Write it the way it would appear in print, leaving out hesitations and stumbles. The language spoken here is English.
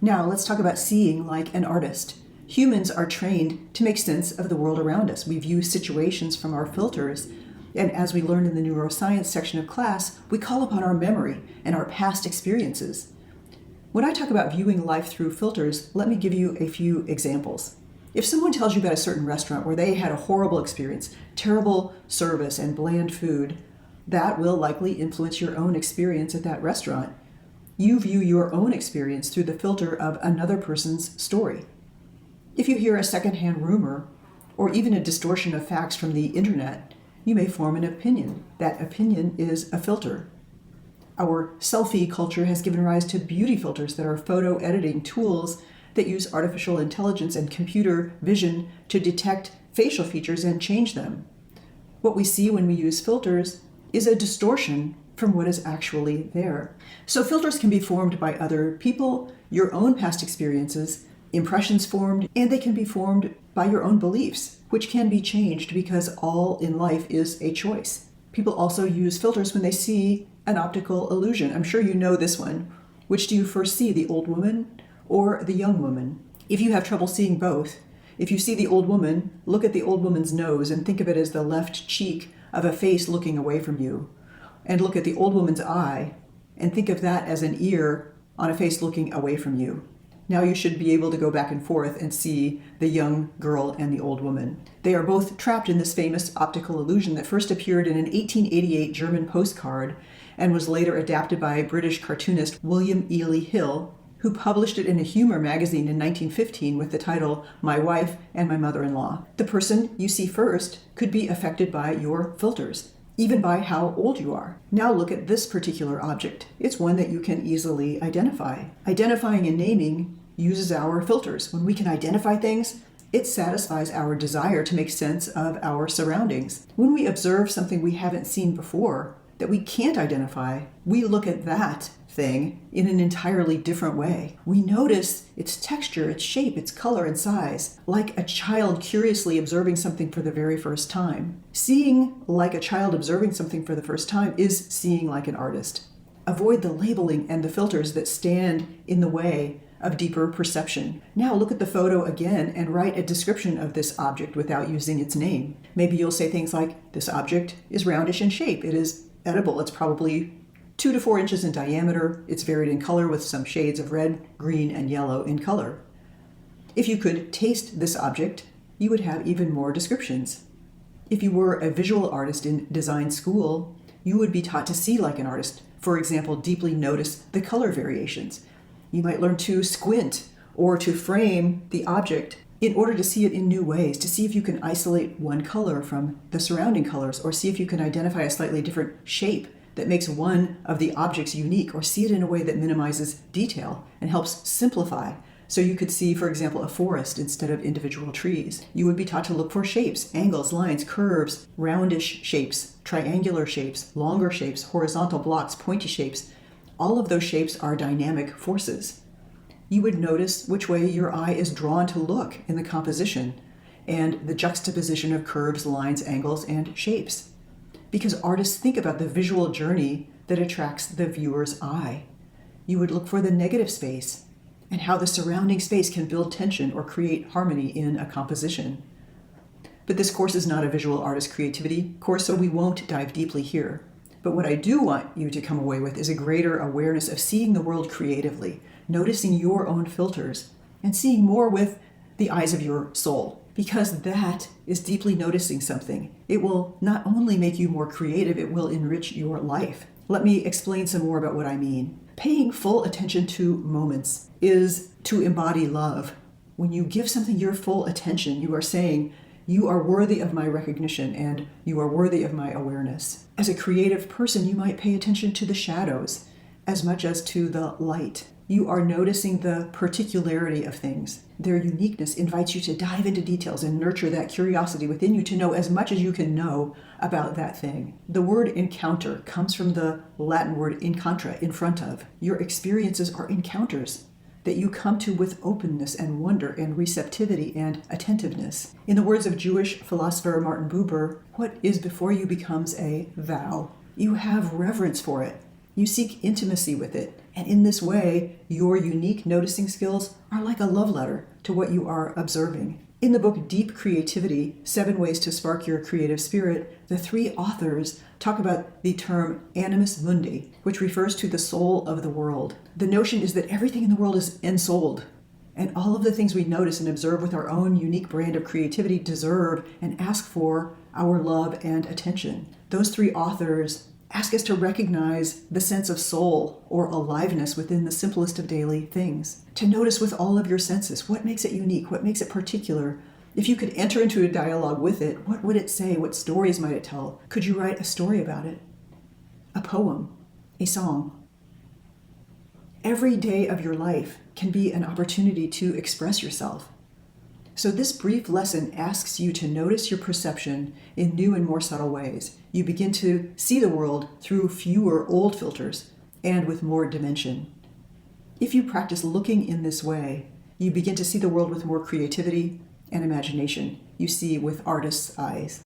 Now let's talk about seeing like an artist. Humans are trained to make sense of the world around us. We view situations from our filters, and as we learned in the neuroscience section of class, we call upon our memory and our past experiences. When I talk about viewing life through filters, let me give you a few examples. If someone tells you about a certain restaurant where they had a horrible experience, terrible service, and bland food, that will likely influence your own experience at that restaurant. You view your own experience through the filter of another person's story. If you hear a secondhand rumor, or even a distortion of facts from the internet, you may form an opinion. That opinion is a filter. Our selfie culture has given rise to beauty filters that are photo editing tools that use artificial intelligence and computer vision to detect facial features and change them. What we see when we use filters is a distortion from what is actually there. So filters can be formed by other people, your own past experiences, impressions formed, and they can be formed by your own beliefs, which can be changed because all in life is a choice. People also use filters when they see an optical illusion. I'm sure you know this one. Which do you first see, the old woman or the young woman? If you have trouble seeing both, if you see the old woman, look at the old woman's nose and think of it as the left cheek of a face looking away from you. And look at the old woman's eye and think of that as an ear on a face looking away from you. Now you should be able to go back and forth and see the young girl and the old woman. They are both trapped in this famous optical illusion that first appeared in an 1888 German postcard and was later adapted by British cartoonist William Ely Hill, who published it in a humor magazine in 1915 with the title My Wife and My Mother-in-Law. The person you see first could be affected by your filters, even by how old you are. Now look at this particular object. It's one that you can easily identify. Identifying and naming uses our filters. When we can identify things, it satisfies our desire to make sense of our surroundings. When we observe something we haven't seen before, that we can't identify, we look at that thing in an entirely different way. We notice its texture, its shape, its color and size, like a child curiously observing something for the very first time. Seeing like a child observing something for the first time is seeing like an artist. Avoid the labeling and the filters that stand in the way of deeper perception. Now look at the photo again and write a description of this object without using its name. Maybe you'll say things like, this object is roundish in shape. It is edible. It's probably 2 to 4 inches in diameter. It's varied in color with some shades of red, green, and yellow in color. If you could taste this object, you would have even more descriptions. If you were a visual artist in design school, you would be taught to see like an artist. For example, deeply notice the color variations. You might learn to squint or to frame the object in order to see it in new ways, to see if you can isolate one color from the surrounding colors, or see if you can identify a slightly different shape that makes one of the objects unique, or see it in a way that minimizes detail and helps simplify. So you could see, for example, a forest instead of individual trees. You would be taught to look for shapes, angles, lines, curves, roundish shapes, triangular shapes, longer shapes, horizontal blocks, pointy shapes. All of those shapes are dynamic forces. You would notice which way your eye is drawn to look in the composition and the juxtaposition of curves, lines, angles, and shapes. Because artists think about the visual journey that attracts the viewer's eye. You would look for the negative space and how the surrounding space can build tension or create harmony in a composition. But this course is not a visual artist creativity course, so we won't dive deeply here. But what I do want you to come away with is a greater awareness of seeing the world creatively, noticing your own filters, and seeing more with the eyes of your soul. Because that is deeply noticing something. It will not only make you more creative, it will enrich your life. Let me explain some more about what I mean. Paying full attention to moments is to embody love. When you give something your full attention, you are saying, you are worthy of my recognition and you are worthy of my awareness. As a creative person, you might pay attention to the shadows as much as to the light. You are noticing the particularity of things. Their uniqueness invites you to dive into details and nurture that curiosity within you to know as much as you can know about that thing. The word encounter comes from the Latin word incontra, in front of. Your experiences are encounters that you come to with openness and wonder and receptivity and attentiveness. In the words of Jewish philosopher Martin Buber, what is before you becomes a vow. You have reverence for it. You seek intimacy with it, And in this way, your unique noticing skills are like a love letter to what you are observing. In the book Deep Creativity, 7 Ways to Spark Your Creative Spirit, the 3 authors talk about the term animus mundi, which refers to the soul of the world. The notion is that everything in the world is ensouled, and all of the things we notice and observe with our own unique brand of creativity deserve and ask for our love and attention. Those 3 authors ask us to recognize the sense of soul or aliveness within the simplest of daily things. To notice with all of your senses what makes it unique, what makes it particular. If you could enter into a dialogue with it, what would it say? What stories might it tell? Could you write a story about it? A poem? A song? Every day of your life can be an opportunity to express yourself. So this brief lesson asks you to notice your perception in new and more subtle ways. You begin to see the world through fewer old filters and with more dimension. If you practice looking in this way, you begin to see the world with more creativity and imagination. You see with artist's eyes.